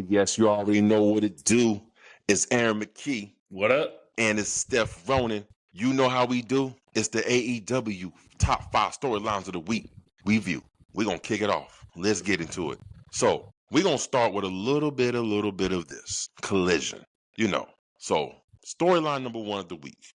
Yes, you already know what it do. It's Aaron McKee. What up? And it's Steph Ronin. You know how we do. It's the AEW top 5 storylines of the week review. We're going to kick it off. Let's get into it. So we're going to start with a little bit of this. Collision. So storyline number 1 of the week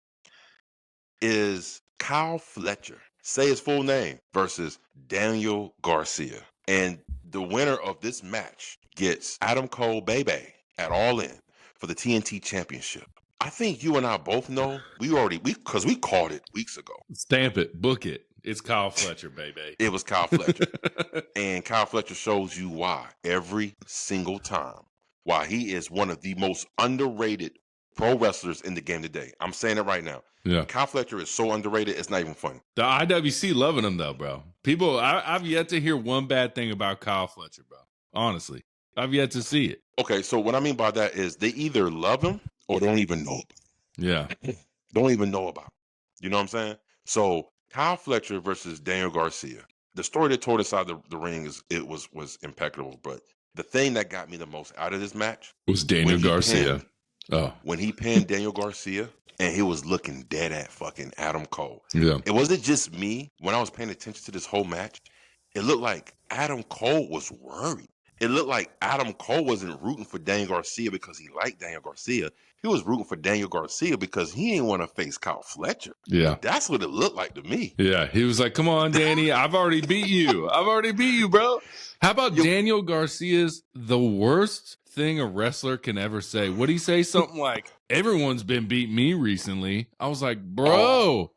is Kyle Fletcher, say his full name, versus Daniel Garcia. And the winner of this match gets Adam Cole baby at All In for the TNT Championship. I think you and I both know because we called it weeks ago. Stamp it, book it. It's Kyle Fletcher, baby. It was Kyle Fletcher. And Kyle Fletcher shows you why every single time. Why he is one of the most underrated pro wrestlers in the game today. I'm saying it right now. Yeah. Kyle Fletcher is so underrated, it's not even funny. The IWC loving him, though, bro. People, I've yet to hear one bad thing about Kyle Fletcher, bro. Honestly. I've yet to see it. Okay, so what I mean by that is they either love him or don't even know about him. Yeah. Don't even know about him. You know what I'm saying? So Kyle Fletcher versus Daniel Garcia. The story that told us out of the ring was impeccable. But the thing that got me the most out of this match was Daniel Garcia. When he pinned Daniel Garcia and he was looking dead at fucking Adam Cole. Yeah. It wasn't just me. When I was paying attention to this whole match, it looked like Adam Cole was worried. It looked like Adam Cole wasn't rooting for Daniel Garcia because he liked Daniel Garcia. He was rooting for Daniel Garcia because he didn't want to face Kyle Fletcher. Yeah. That's what it looked like to me. Yeah. He was like, come on, Danny. I've already beat you. Bro. How about Daniel Garcia's the worst thing a wrestler can ever say? What'd he say? Something like, everyone's been beating me recently. I was like, bro.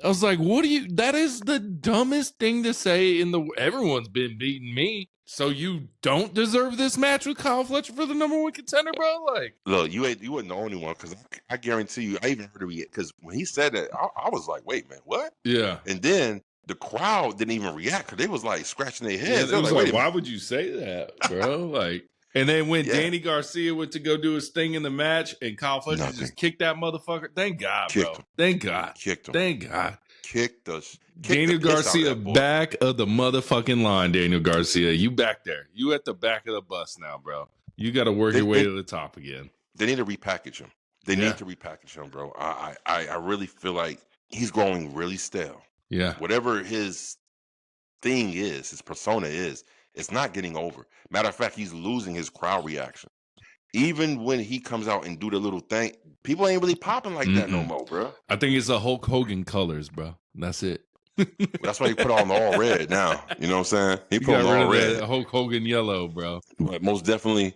I was like, that is the dumbest thing to say everyone's been beating me. So you don't deserve this match with Kyle Fletcher for the number 1 contender, bro? Like, look, you weren't the only one, because I guarantee you, I even heard it, because when he said that, I was like, wait, man, what? Yeah. And then the crowd didn't even react, because they was like scratching their heads. Yeah, it was like, why would you say that, bro? Like, and then when Danny Garcia went to go do his thing in the match and Kyle Fletcher just kicked that motherfucker, thank God, bro. Thank God. Kicked him. Thank God. Kicked us. Daniel Garcia back of the motherfucking line, Daniel Garcia. You back there. You at the back of the bus now, bro. You got to work your way to the top again. They need to repackage him. They need to repackage him, bro. I really feel like he's growing really stale. Yeah. Whatever his thing is, his persona is, it's not getting over. Matter of fact, he's losing his crowd reaction. Even when he comes out and do the little thing, people ain't really popping like that no more, bro. I think it's the Hulk Hogan colors, bro. That's it. That's why he put on the all red now. You know what I'm saying? He put on the all red. Hulk Hogan yellow, bro. But most definitely,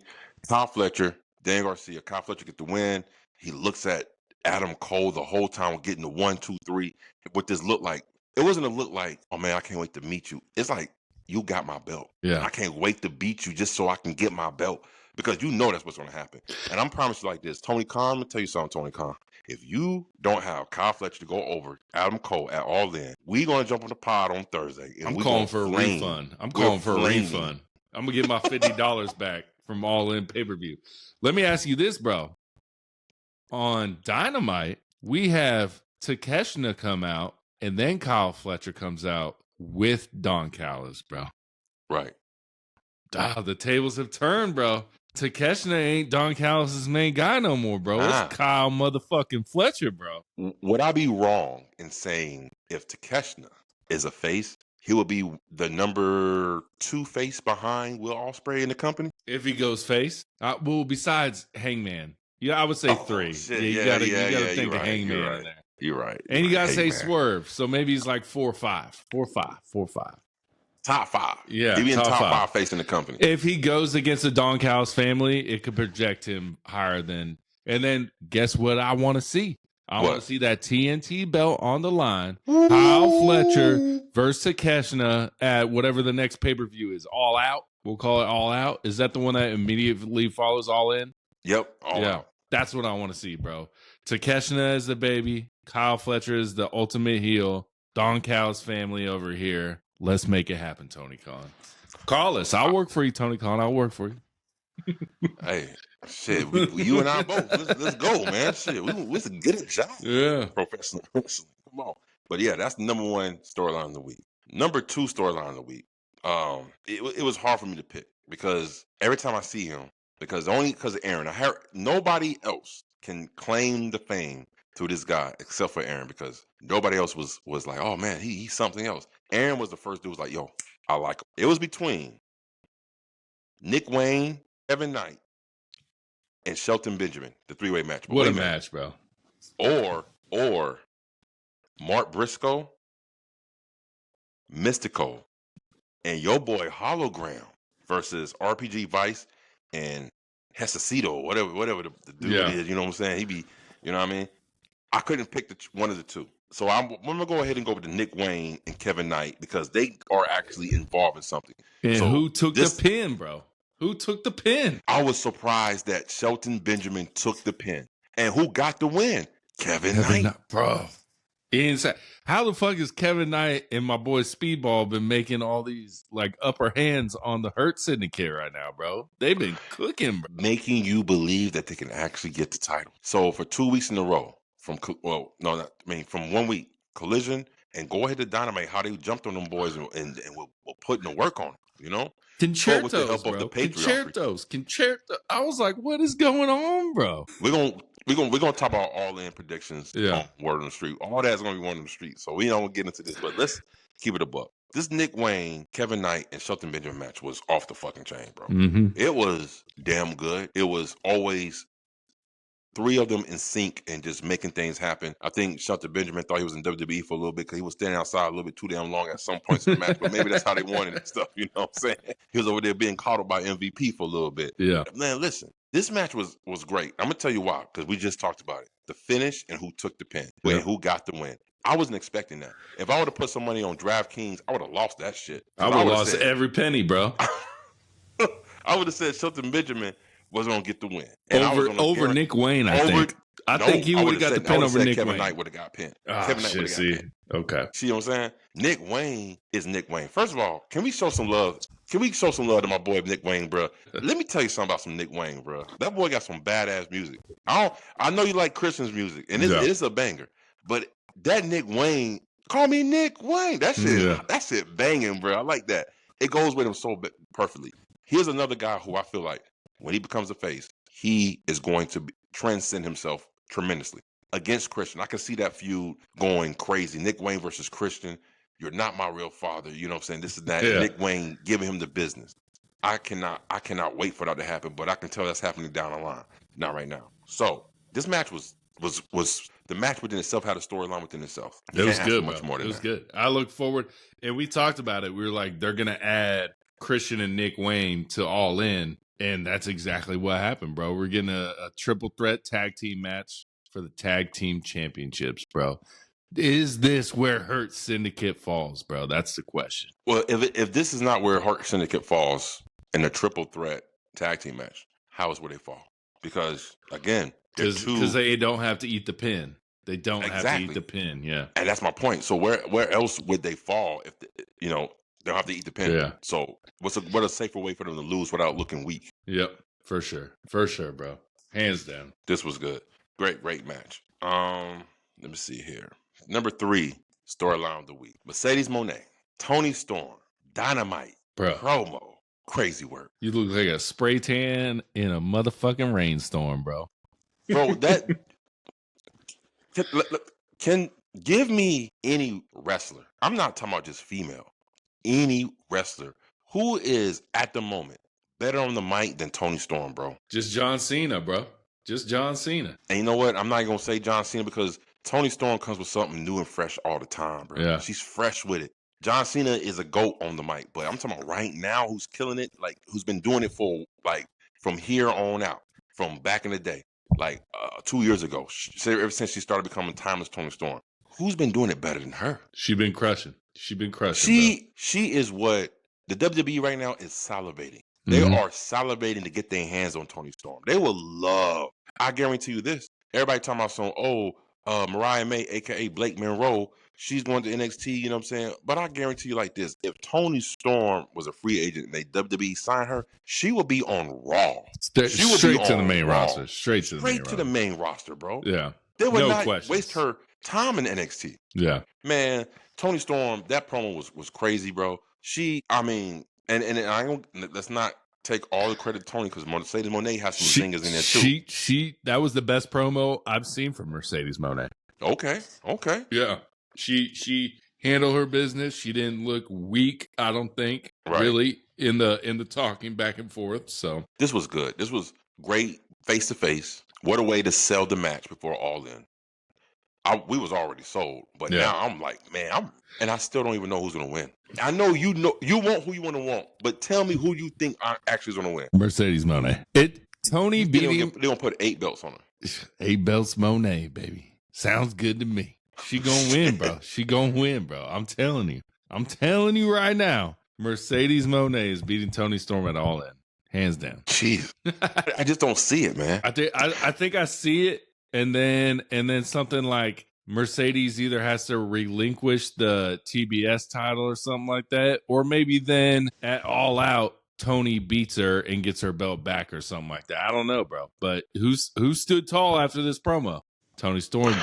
Kyle Fletcher, Daniel Garcia. Kyle Fletcher get the win. He looks at Adam Cole the whole time getting the 1, 2, 3. What this looked like? It wasn't a look like, oh man, I can't wait to meet you. It's like, you got my belt. Yeah. I can't wait to beat you just so I can get my belt. Because you know that's what's going to happen. And I'm promising you like this. Tony Khan, I'm going to tell you something, Tony Khan. If you don't have Kyle Fletcher to go over Adam Cole at All In, we're going to jump on the pod on Thursday. And I'm calling for a refund. I'm calling for a refund. I'm going to get my $50 back from All In pay-per-view. Let me ask you this, bro. On Dynamite, we have Takeshita come out, and then Kyle Fletcher comes out with Don Callis, bro. Right. The tables have turned, bro. Takeshita ain't Don Callis' main guy no more, bro. It's Kyle motherfucking Fletcher, bro. Would I be wrong in saying if Takeshita is a face, he will be the number 2 face behind Will Ospreay in the company? If he goes face? Well, besides Hangman. Yeah, I would say 3. Shit. You gotta think of Hangman in there. You're right. And you gotta say Swerve. So maybe he's like 4 or 5. 4 or 5. Top 5. Yeah. He'd be in top 5 face in the company. If he goes against the Don Callis family, it could project him higher than. And then guess what I want to see? I want to see that TNT belt on the line. Kyle Fletcher versus Takeshita at whatever the next pay-per-view is. All Out. We'll call it All Out. Is that the one that immediately follows All In? Yep. All Out. That's what I want to see, bro. Takeshita is the baby. Kyle Fletcher is the ultimate heel. Don Callis family over here. Let's make it happen, Tony Khan. Call us. I'll work for you, Tony Khan. I'll work for you. Hey, shit, you and I both. Let's go, man. Shit, we can get a job. Yeah. Professional wrestling. Come on. But yeah, that's the number 1 storyline of the week. Number 2 storyline of the week. It was hard for me to pick. because every time I see him, because of Aaron, nobody else can claim the fame to this guy except for Aaron, because nobody else was like, oh man, he's something else. Aaron was the first dude who was like, yo, I like him. It was between Nick Wayne, Kevin Knight, and Shelton Benjamin, the three-way match. But what a match, bro. Or Mark Briscoe, Mystico, and your boy Hologram versus RPG Vice and Hesacito, whatever the dude is, you know what I'm saying? He be, you know what I mean? I couldn't pick one of the two. So I'm going to go ahead and go with the Nick Wayne and Kevin Knight, because they are actually involved in something. And so who took the pin, bro? Who took the pin? I was surprised that Shelton Benjamin took the pin. And who got the win? Kevin Knight. Bro. Inside. How the fuck is Kevin Knight and my boy Speedball been making all these like upper hands on the Hurt Syndicate right now, bro? They've been cooking, bro. Making you believe that they can actually get the title. So for 2 weeks in a row, from 1 week, Collision and Go Ahead to Dynamite, how they jumped on them boys and were putting the work on them, you know? Concertos, with the help bro. of the Patreon. Concertos. I was like, what is going on, bro? We're gonna talk about all in predictions on Word on the Street. All that's gonna be Word on the Street. So we don't get into this, but let's keep it a buck. This Nick Wayne, Kevin Knight, and Shelton Benjamin match was off the fucking chain, bro. Mm-hmm. It was damn good. It was always three of them in sync and just making things happen. I think Shelton Benjamin thought he was in WWE for a little bit because he was standing outside a little bit too damn long at some points in the match, but maybe that's how they wanted and stuff, you know what I'm saying? He was over there being coddled by MVP for a little bit. Yeah. Man, listen, this match was great. I'm going to tell you why, because we just talked about it. The finish and who took the pin, and who got the win. I wasn't expecting that. If I would have put some money on DraftKings, I would have lost that shit. I would have lost every penny, bro. I would have said Shelton Benjamin was going to get the win. And over Nick Wayne, I think. I think he would have got the pin over Nick Kevin Wayne. Knight would have got pinned. Oh, Kevin Knight shit, would have got pinned. Okay. See what I'm saying? Nick Wayne is Nick Wayne. First of all, can we show some love? Can we show some love to my boy Nick Wayne, bro? Let me tell you something about some Nick Wayne, bro. That boy got some badass music. I know you like Christian's music, and it's a banger. But that Nick Wayne, call me Nick Wayne. That shit banging, bro. I like that. It goes with him so perfectly. Here's another guy who I feel like when he becomes a face, he is going to transcend himself tremendously. Against Christian, I can see that feud going crazy. Nick Wayne versus Christian. You're not my real father. You know what I'm saying? This is that. Yeah. Nick Wayne giving him the business. I cannot wait for that to happen, but I can tell that's happening down the line. Not right now. So this match was the match within itself had a storyline within itself. It was good, much more than that. It was good. I look forward, and we talked about it. We were like, they're gonna add Christian and Nick Wayne to All In, and that's exactly what happened, bro. We're getting a triple threat tag team match for the tag team championships, bro. Is this where Hurt Syndicate falls, bro? That's the question. Well, if this is not where Hurt Syndicate falls in a triple threat tag team match, how is where they fall? Because again, because they don't have to eat the pin. They don't have to eat the pin. Yeah, and that's my point. So where else would they fall if they don't have to eat the pin? Yeah. So what a safer way for them to lose without looking weak? Yep, for sure, bro. Hands down. This was good. Great match. Let me see here. Number 3 storyline of the week: Mercedes Monet, Tony Storm, Dynamite, bro. Promo, crazy work. You look like a spray tan in a motherfucking rainstorm, bro. Bro, that can give me any wrestler. I'm not talking about just female. Any wrestler who is at the moment better on the mic than Tony Storm, bro. Just John Cena, bro. Just John Cena. And you know what? I'm not going to say John Cena because Tony Storm comes with something new and fresh all the time, bro. Yeah. She's fresh with it. John Cena is a GOAT on the mic, but I'm talking about right now who's killing it, like who's been doing it for like from here on out, from back in the day, like 2 years ago. Ever since she started becoming timeless Tony Storm. Who's been doing it better than her? She's been crushing. She is what the WWE right now is salivating. They are salivating to get their hands on Tony Storm. They will love. I guarantee you this. Everybody talking about some, Mariah May, a.k.a. Blake Monroe, she's going to NXT, you know what I'm saying? But I guarantee you like this. If Tony Storm was a free agent and they WWE signed her, she would be on Raw. Straight to the main roster. Straight to the main roster, bro. Yeah. They would not waste her time in NXT. Yeah. Man, Tony Storm, that promo was crazy, bro. And I don't, let's not take all the credit to Tony because Mercedes Monet has some zingers in there too. That was the best promo I've seen from Mercedes Monet. Okay. Yeah. She handled her business. She didn't look weak, I don't think, really, in the talking back and forth. So this was good. This was great face to face. What a way to sell the match before All In. We was already sold, but now I'm like, man, and I still don't even know who's gonna win. I know you want who you want to want, but tell me who you think actually is gonna win. Mercedes Monet. Tony beating. They're gonna put 8 belts on her. 8 belts Monet, baby. Sounds good to me. She gonna win, bro. She gonna win, bro. I'm telling you right now. Mercedes Monet is beating Toni Storm at All In, hands down. Jeez, I just don't see it, man. I think I see it. And then something like Mercedes either has to relinquish the TBS title or something like that, or maybe then at All Out, Tony beats her and gets her belt back or something like that. I don't know, bro. But who stood tall after this promo? Toni Storm did.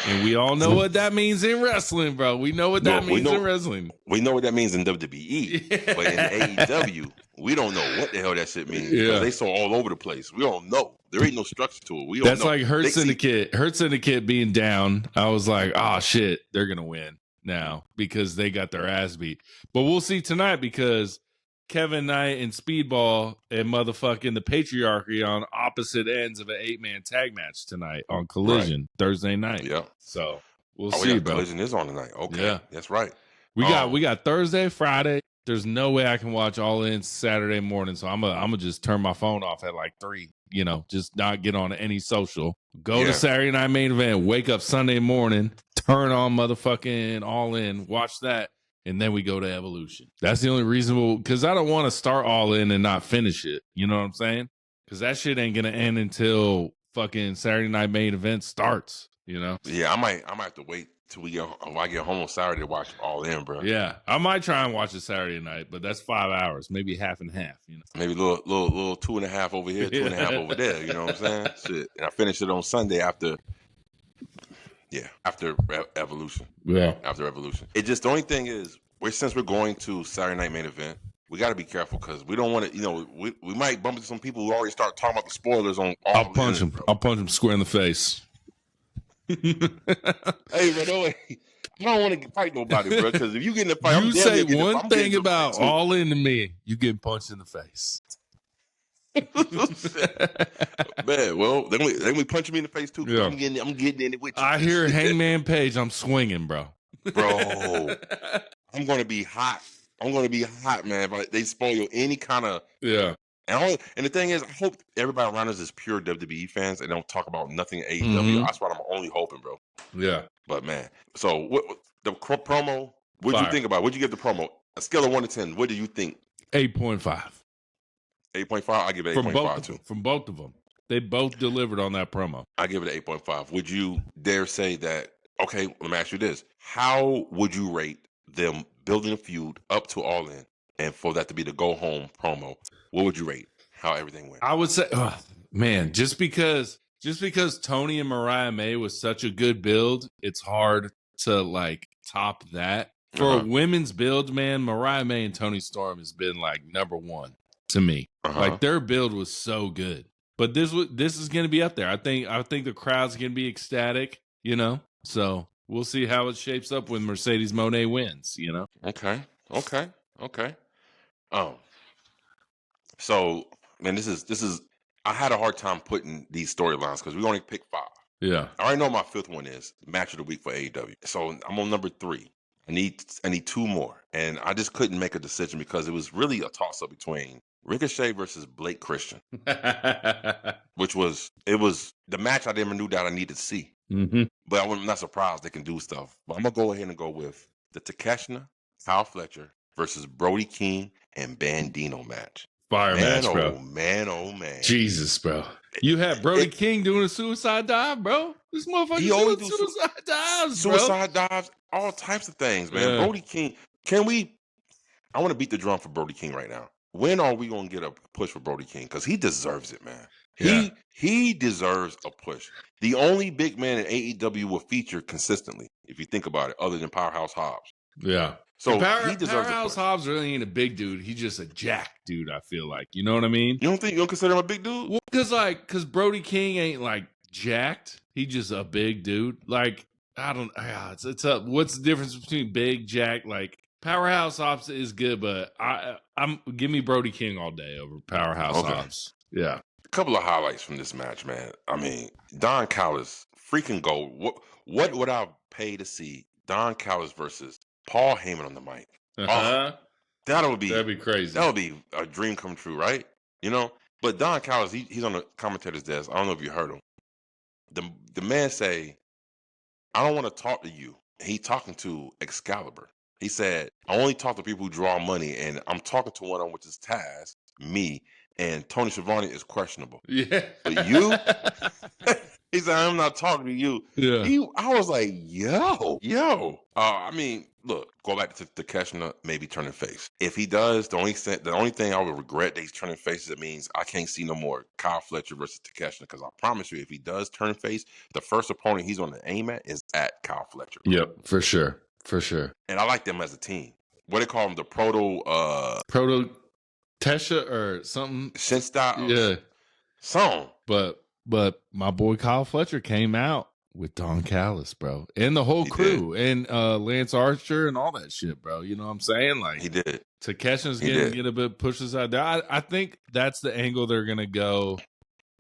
And we all know what that means in wrestling, bro. We know what that means in wrestling. We know what that means in WWE. Yeah. But in AEW, we don't know what the hell that shit means. Yeah. They so all over the place. We don't know. There ain't no structure to it. We don't know. That's like Hurt Syndicate being down. I was like, oh, shit, they're going to win now because they got their ass beat. But we'll see tonight because Kevin Knight and Speedball and motherfucking the Patriarchy on opposite ends of an 8-man tag match tonight on Collision Thursday night. Yeah. So we'll see, bro. Collision is on tonight. Okay. Yeah. That's right. We got Thursday, Friday. There's no way I can watch All In Saturday morning, so I'm gonna just turn my phone off at like 3. You know, just not get on any social. Go to Saturday Night Main Event. Wake up Sunday morning. Turn on motherfucking All In. Watch that. And then we go to Evolution. That's the only reason, because I don't want to start All In and not finish it. You know what I'm saying? Because that shit ain't going to end until fucking Saturday Night Main Event starts, you know? Yeah, I might have to wait till I get home on Saturday to watch All In, bro. Yeah, I might try and watch it Saturday night, but that's 5 hours, maybe half and half, you know? Maybe a little 2.5 over here, 2.5 over there, you know what I'm saying? Shit. And I finish it on Sunday after Evolution. Yeah. After Evolution. It just, the only thing is, since we're going to Saturday Night Main Event, we got to be careful because we don't want to, we might bump into some people who already start talking about the spoilers on all. I'll punch him square in the face. Hey, bro, I don't want to fight nobody, bro, because if you get in the fight, you say one thing about All In to me, you getting punched in the face. Man, well, then we punch me in the face too. Yeah. I'm getting in it with you. I hear Hangman Page. I'm swinging, bro. I'm gonna be hot. Man. But they spoil any kind of And the thing is, I hope everybody around us is pure WWE fans and don't talk about nothing AEW. Mm-hmm. That's what I'm only hoping, bro. Yeah. But man, so the promo? What'd you think about? What'd you give the promo? A scale of 1 to 10. What do you think? 8.5. 8.5. I give it 8.5 too. From both of them, they both delivered on that promo. I give it an 8.5. Would you dare say that? Okay, let me ask you this: how would you rate them building a feud up to All In, and for that to be the go home promo? What would you rate how everything went? I would say, man, just because Tony and Mariah May was such a good build, it's hard to like top that. For a women's build, man, Mariah May and Toni Storm has been like number one to me. Like their build was so good. But this is going to be up there. I think the crowd's going to be ecstatic, you know. So we'll see how it shapes up when Mercedes Monet wins, you know. Okay. So man, this is. I had a hard time putting these storylines because we only picked 5. Yeah. I already know my 5th one is match of the week for AEW. So I'm on number 3. I need 2 more, and I just couldn't make a decision because it was really a toss up between Ricochet versus Blake Christian, which was the match I never knew that I needed to see. Mm-hmm. But I'm not surprised they can do stuff. But I'm gonna go ahead and go with the Takeshita, Kyle Fletcher versus Brody King and Bandino match. Fire match, bro. Oh man. Jesus, bro. You had Brody King doing a suicide dive, bro. This motherfucker doing suicide dives, bro. Suicide dives, all types of things, man. Yeah. Brody King. I want to beat the drum for Brody King right now. When are we going to get a push for Brody King? Because he deserves it, man. Yeah. He deserves a push. The only big man in AEW will feature consistently, if you think about it, other than Powerhouse Hobbs. Yeah. So he deserves a Powerhouse push. Hobbs really ain't a big dude. He's just a jack dude, I feel like. You know what I mean? You don't consider him a big dude? Well, because Brody King ain't like jacked. He's just a big dude. Like, I don't it's up. What's the difference between big, jack? Like, Powerhouse Hobbs is good, but I'm give me Brody King all day over Powerhouse Hobbs. Yeah. A couple of highlights from this match, man. I mean, Don Callis, freaking gold. What would I pay to see Don Callis versus Paul Heyman on the mic? That'd be crazy. That would be a dream come true, right? You know? But Don Callis, he's on the commentator's desk. I don't know if you heard him. The man say, I don't want to talk to you. He talking to Excalibur. He said, I only talk to people who draw money, and I'm talking to one on which is Taz, me, and Tony Schiavone is questionable. Yeah. But you? He said, I'm not talking to you. Yeah. I was like, yo. I mean, look, go back to Takeshita, maybe turning face. If he does, the only thing I would regret that he's turning face is it means I can't see no more Kyle Fletcher versus Takeshita, because I promise you, if he does turn face, the first opponent he's going to aim at is at Kyle Fletcher. Yep, for sure. For sure. And I like them as a team. What they call them, the Proto Tesha or something. Shin Styles. Yeah. Song. But my boy Kyle Fletcher came out with Don Callis, bro. And the whole crew. And Lance Archer and all that shit, bro. You know what I'm saying? Like, he did. Takesha's get a bit pushes out there. I think that's the angle they're gonna go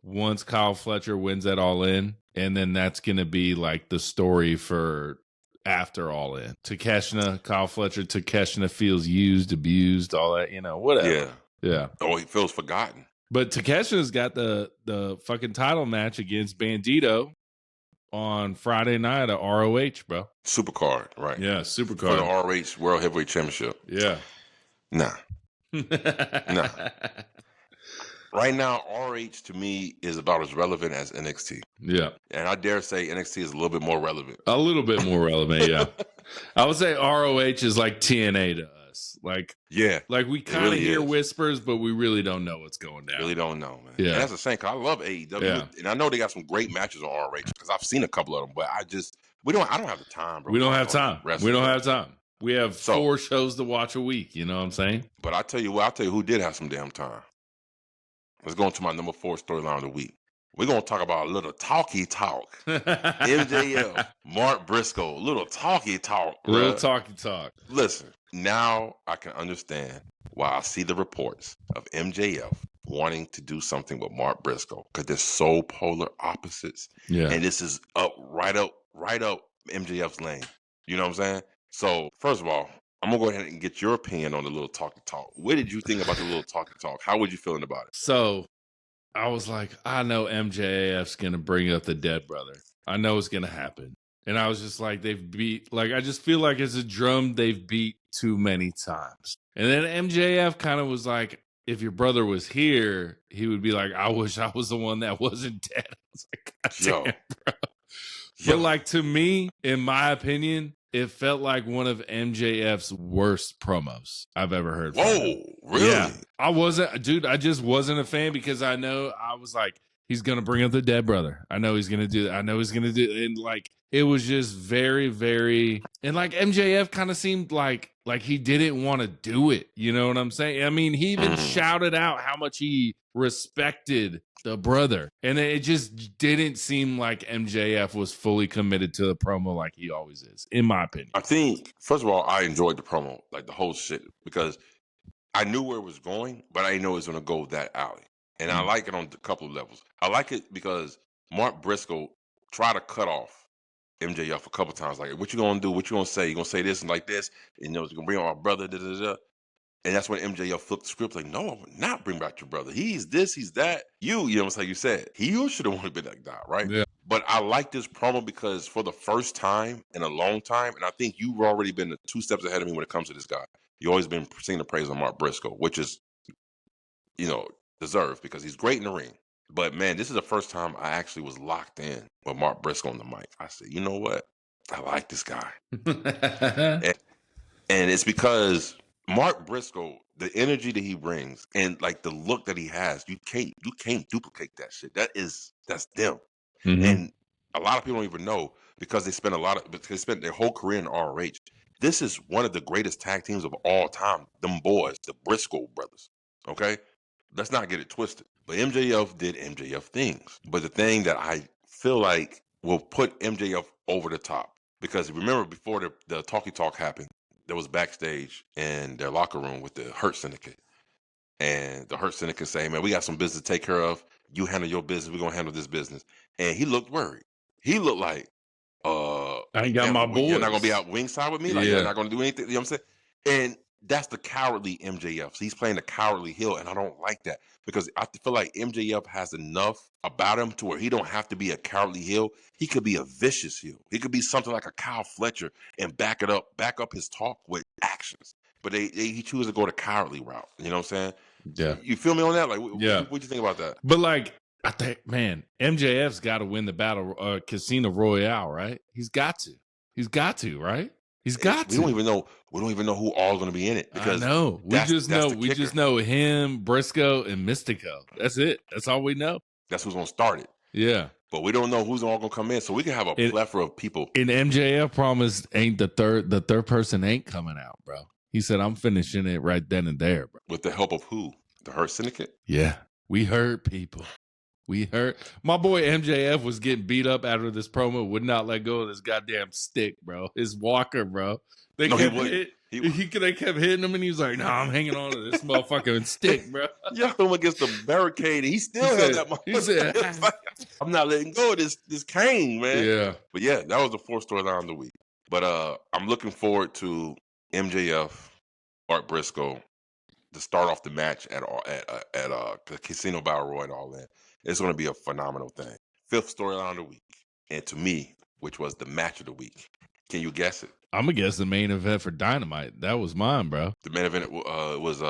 once Kyle Fletcher wins that All In. And then that's gonna be like the story for after All In. Takeshita, Kyle Fletcher, Takeshita feels used, abused, all that, whatever. Yeah. Oh, he feels forgotten. But Takeshita's got the fucking title match against Bandito on Friday night at ROH, bro. Supercard, right? Yeah, Supercard. For the ROH World Heavyweight Championship. Yeah. Nah. Right now, ROH to me is about as relevant as NXT. Yeah. And I dare say NXT is a little bit more relevant. A little bit more relevant, yeah. I would say ROH is like TNA to us. Like, yeah. Like we kind of really hear whispers, but we really don't know what's going down. Really don't know, man. Yeah. And that's the same, because I love AEW. Yeah. And I know they got some great matches on ROH, because I've seen a couple of them, but I don't have the time, bro. We don't have time. We have 4 shows to watch a week, you know what I'm saying? But I'll tell you who did have some damn time. Let's go into my number 4 storyline of the week. We're going to talk about a little talky talk. MJF, Mark Briscoe, little talky talk. Bro. Little talky talk. Listen, now I can understand why I see the reports of MJF wanting to do something with Mark Briscoe, because they're so polar opposites. Yeah. And this is right up MJF's lane. You know what I'm saying? So, first of all, I'm going to go ahead and get your opinion on the little talky talk. What did you think about the little talky talk? How were you feeling about it? So, I was like, I know MJF's going to bring up the dead brother. I know it's going to happen. And I was just like, I just feel like it's a drum they've beat too many times. And then MJF kind of was like, if your brother was here, he would be like, I wish I was the one that wasn't dead. I was like, God damn, bro. But like, to me, in my opinion, it felt like one of MJF's worst promos I've ever heard. Whoa, really? Yeah. I just wasn't a fan, because I was like, he's going to bring up the dead brother. I know he's going to do that. And like, it was just very, very, and like MJF kind of seemed like he didn't want to do it. You know what I'm saying? I mean, he even shouted out how much he respected the brother. And it just didn't seem like MJF was fully committed to the promo like he always is, in my opinion. I think, first of all, I enjoyed the promo, like the whole shit, because I knew where it was going, but I didn't know it was going to go that alley. And I like it on a couple of levels. I like it because Mark Briscoe tried to cut off MJF a couple of times. Like, what you going to do? What you going to say? You going to say this and like this? And you're going to bring on my brother, da-da-da. And that's when MJF flipped the script, like, no, I would not bring back your brother. He's this, he's that. You know what I'm saying? You said, he should have wanted to be that guy, right? Yeah. But I like this promo because for the first time in a long time, and I think you've already been 2 steps ahead of me when it comes to this guy. You've always been singing the praise of Mark Briscoe, which is, deserved, because he's great in the ring. But, man, this is the first time I actually was locked in with Mark Briscoe on the mic. I said, you know what? I like this guy. and it's because Mark Briscoe, the energy that he brings and like the look that he has, you can't duplicate that shit. That's them. Mm-hmm. And a lot of people don't even know, because they spent their whole career in ROH. This is one of the greatest tag teams of all time. Them boys, the Briscoe brothers. Okay? Let's not get it twisted. But MJF did MJF things. But the thing that I feel like will put MJF over the top, because remember before the talkie talk happened, there was backstage in their locker room with the Hurt Syndicate. And the Hurt Syndicate saying, man, we got some business to take care of. You handle your business. We're going to handle this business. And he looked worried. He looked like, I ain't got my boys. You're not going to be out wingside with me? Like, you're not going to do anything? You know what I'm saying? And that's the cowardly MJF. So he's playing the cowardly heel, and I don't like that because I feel like MJF has enough about him to where he don't have to be a cowardly heel. He could be a vicious heel. He could be something like a Kyle Fletcher and back up his talk with actions. But he chooses to go the cowardly route. You know what I'm saying? Yeah. You feel me on that? Like, what do you think about that? But like, I think, man, MJF's got to win the battle Casino Royale, right? He's got to, right? He's got to. We don't even know who all's going to be in it. Because I know. We just know him, Briscoe, and Mystico. That's it. That's all we know. That's who's going to start it. Yeah. But we don't know who's all going to come in. So we can have a plethora of people. And MJF promised the third person ain't coming out, bro. He said, I'm finishing it right then and there, bro. With the help of who? The Hurt Syndicate? Yeah. We heard people. My boy MJF was getting beat up after this promo, would not let go of this goddamn stick, bro. His walker, bro. They kept hitting him, and he was like, I'm hanging on to this motherfucking stick, bro. Yeah, him against the barricade. He still held that motherfucker. He said, I'm not letting go of this cane, man. Yeah. But yeah, that was the fourth storyline of the week. But I'm looking forward to MJF, Mark Briscoe, to start off the match at the Casino Battle Royal and all that. It's going to be a phenomenal thing. Fifth storyline of the week. And to me, which was the match of the week. Can you guess it? I'm going to guess the main event for Dynamite. That was mine, bro. The main event was...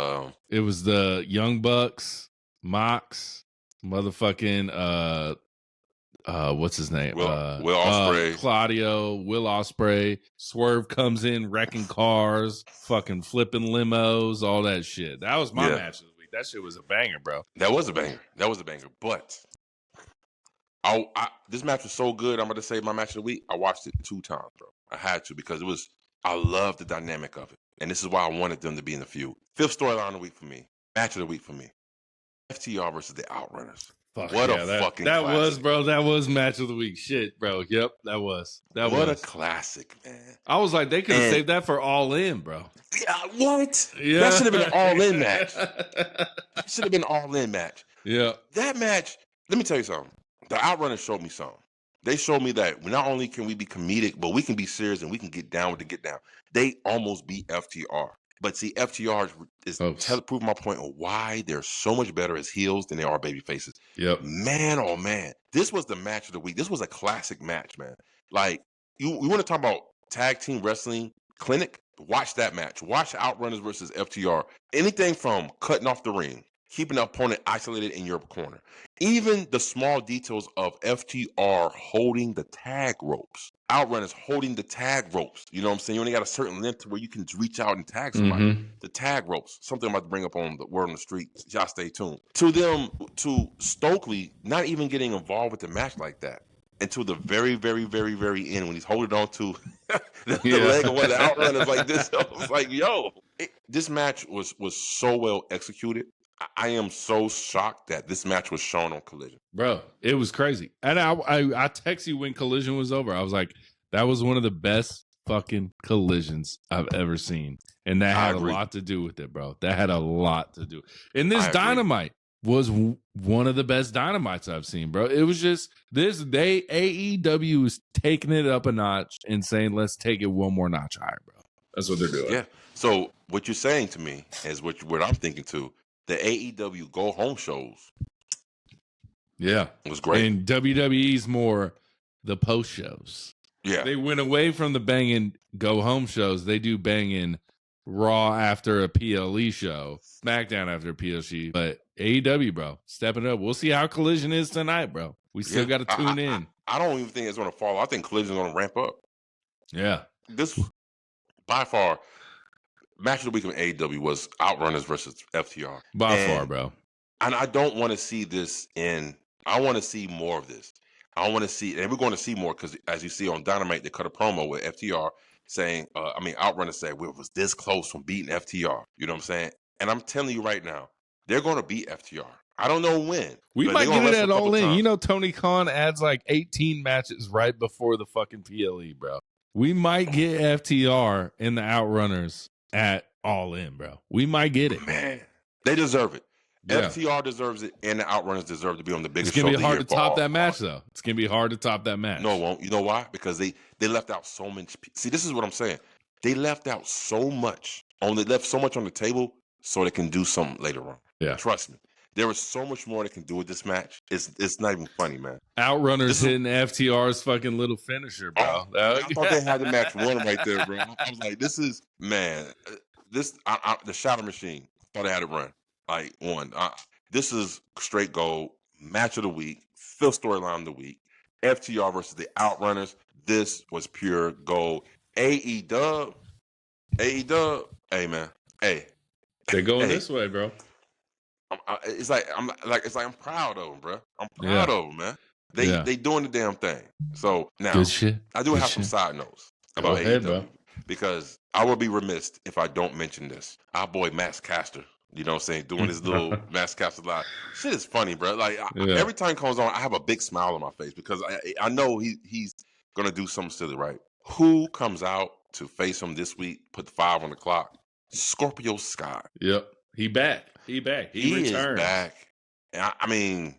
It was the Young Bucks, Mox, motherfucking... what's his name? Will Ospreay. Claudio, Will Ospreay. Swerve comes in, wrecking cars, fucking flipping limos, all that shit. That was my match of the week. That shit was a banger, bro. That was a banger. But this match was so good. I'm going to say my match of the week. I watched it 2 times, bro. I had to because I love the dynamic of it. And this is why I wanted them to be in the feud. Fifth storyline of the week for me. Match of the week for me. FTR versus the Outrunners. Fuck what yeah, a fucking that classic. Was, bro. That was match of the week. Shit, bro. Yep, that was. What a classic, man. I was like, they could have saved that for All In, bro. Yeah, what? Yeah. That should have been an All-In match. Yeah. That match, let me tell you something. The Outrunners showed me something. They showed me that not only can we be comedic, but we can be serious and we can get down with the get down. They almost beat FTR. But see, FTR is proving my point of why they're so much better as heels than they are baby faces. Yep. Man, oh man. This was the match of the week. This was a classic match, man. Like, we want to talk about tag team wrestling clinic? Watch that match. Watch Outrunners versus FTR. Anything from cutting off the ring, keeping the opponent isolated in your corner. Even the small details of FTR holding the tag ropes. Outrunners holding the tag ropes. You know what I'm saying? You only got a certain length to where you can reach out and tag somebody. Mm-hmm. The tag ropes. Something I'm about to bring up on the word on the street. Y'all stay tuned. To Stokely not even getting involved with the match like that. Until the very, very, very, very end when he's holding on to the leg of one of the Outrunners like this. I was like, yo. This match was so well executed. I am so shocked that this match was shown on Collision. Bro, it was crazy. And I texted you when Collision was over. I was like, that was one of the best fucking collisions I've ever seen. And that had a lot to do with it, bro. That had a lot to do. And this Dynamite was one of the best Dynamites I've seen, bro. It was just AEW is taking it up a notch and saying, let's take it one more notch higher, bro. That's what they're doing. Yeah. So what you're saying to me is what I'm thinking too. The AEW go home shows. Yeah. It was great. And WWE's more the post shows. Yeah. They went away from the banging go home shows. They do banging Raw after a PLE show, SmackDown after a PLE. But AEW, bro, stepping up. We'll see how Collision is tonight, bro. We still got to tune in. I don't even think it's going to fall. I think Collision's going to ramp up. Yeah. This, by far, match of the week of AEW was Outrunners versus FTR. By far, bro. And I don't want to see this I want to see more of this. I want to see, and we're going to see more because as you see on Dynamite, they cut a promo with FTR saying, Outrunners said we was this close from beating FTR. You know what I'm saying? And I'm telling you right now, they're going to beat FTR. I don't know when. We but might they're gonna get it wrestle at a couple All In. times. You know, Tony Khan adds like 18 matches right before the fucking PLE, bro. We might get FTR in the Outrunners at All In, bro. We might get it. Man, they deserve it. Yeah. FTR deserves it, and the Outrunners deserve to be on the biggest It's show gonna of be the hard year to for top all. that match, though. It's gonna be hard to top that match. No, it won't. You know why? Because they left out so much. See, this is what I'm saying. They left out so much. They left so much on the table so they can do something later on. Yeah. Trust me. There is so much more they can do with this match. It's not even funny, man. Outrunners hitting FTR's fucking little finisher, bro. I thought they had the match won right there, bro. I was like, this is, man, the Shadow Machine thought they had it run. Like, one. This is straight gold. Match of the week. Fifth storyline of the week. FTR versus the Outrunners. This was pure gold. AEW. Hey, man. Hey. They're going this way, bro. It's like I'm proud of them, bro. I'm proud of them, man. They doing the damn thing. So now Good shit. I do have some side notes about AEW bro. because I will be remiss if I don't mention this. Our boy Max Caster, you know what I'm saying, doing his little Max Caster live. Shit is funny, bro. Like every time it comes on, I have a big smile on my face because I know he's gonna do something silly, right? Who comes out to face him this week? Put the 5 on the clock. Scorpio Sky. Yep. He back. He returned. Is back. I mean,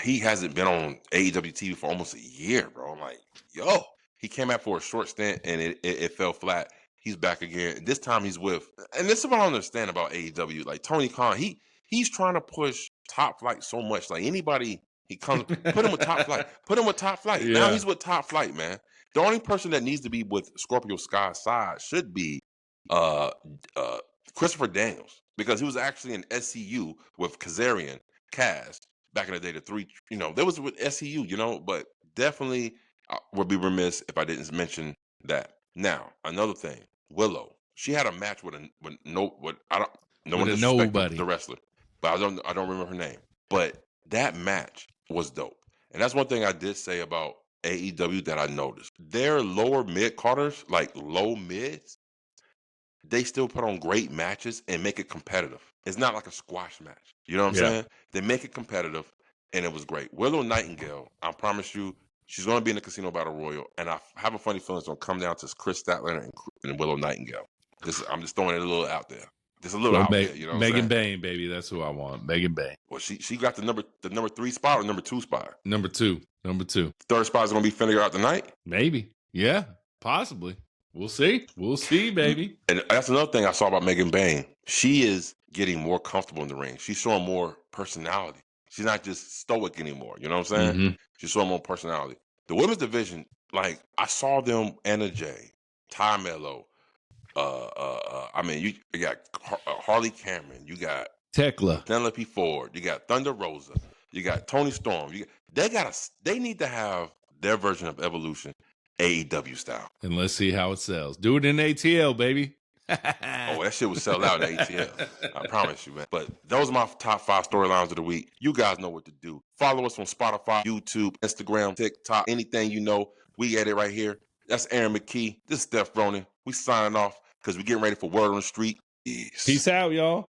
he hasn't been on AEW TV for almost a year, bro. I'm like, yo. He came out for a short stint and it fell flat. He's back again. This time he's with, and this is what I understand about AEW. Like Tony Khan, he's trying to push Top Flight so much. Like anybody, he comes, put him with Top Flight. Put him with Top Flight. Yeah. Now he's with Top Flight, man. The only person that needs to be with Scorpio Sky's side should be Christopher Daniels, because he was actually in SCU with Kazarian, Kaz, back in the day. The three, there was with SCU, but definitely would be remiss if I didn't mention that. Now, another thing, Willow, she had a match with nobody, the wrestler, but I don't remember her name. But that match was dope, and that's one thing I did say about AEW that I noticed. Their lower mid carders, like low mids, they still put on great matches and make it competitive. It's not like a squash match. You know what I'm saying? They make it competitive, and it was great. Willow Nightingale, I promise you, she's going to be in the Casino Battle Royal, and I have a funny feeling it's going to come down to Chris Statlander and Willow Nightingale. I'm just throwing it a little out there. Just a little out there. You know what Megan I'm saying? Bain, baby. That's who I want. Megan Bain. Well, she got the number 3 spot or number 2 spot? Number two. Third spot is going to be Finnegar out tonight? Maybe. Yeah, possibly. We'll see, baby. And that's another thing I saw about Megan Bain. She is getting more comfortable in the ring. She's showing more personality. She's not just stoic anymore. You know what I'm saying? Mm-hmm. She's showing more personality. The women's division, like I saw them, Anna Jay, Ty Mello. You got Harley Cameron. You got Tekla, Penelope Ford. You got Thunder Rosa. You got Tony Storm. They need to have their version of Evolution AEW style. And let's see how it sells. Do it in ATL, baby. Oh, that shit would sell out in ATL. I promise you, man. But those are my top 5 storylines of the week. You guys know what to do. Follow us on Spotify, YouTube, Instagram, TikTok, anything you know. We at it right here. That's Aaron McKee. This is Steph Ronin. We signing off because we're getting ready for Word on the Street. Peace out, y'all.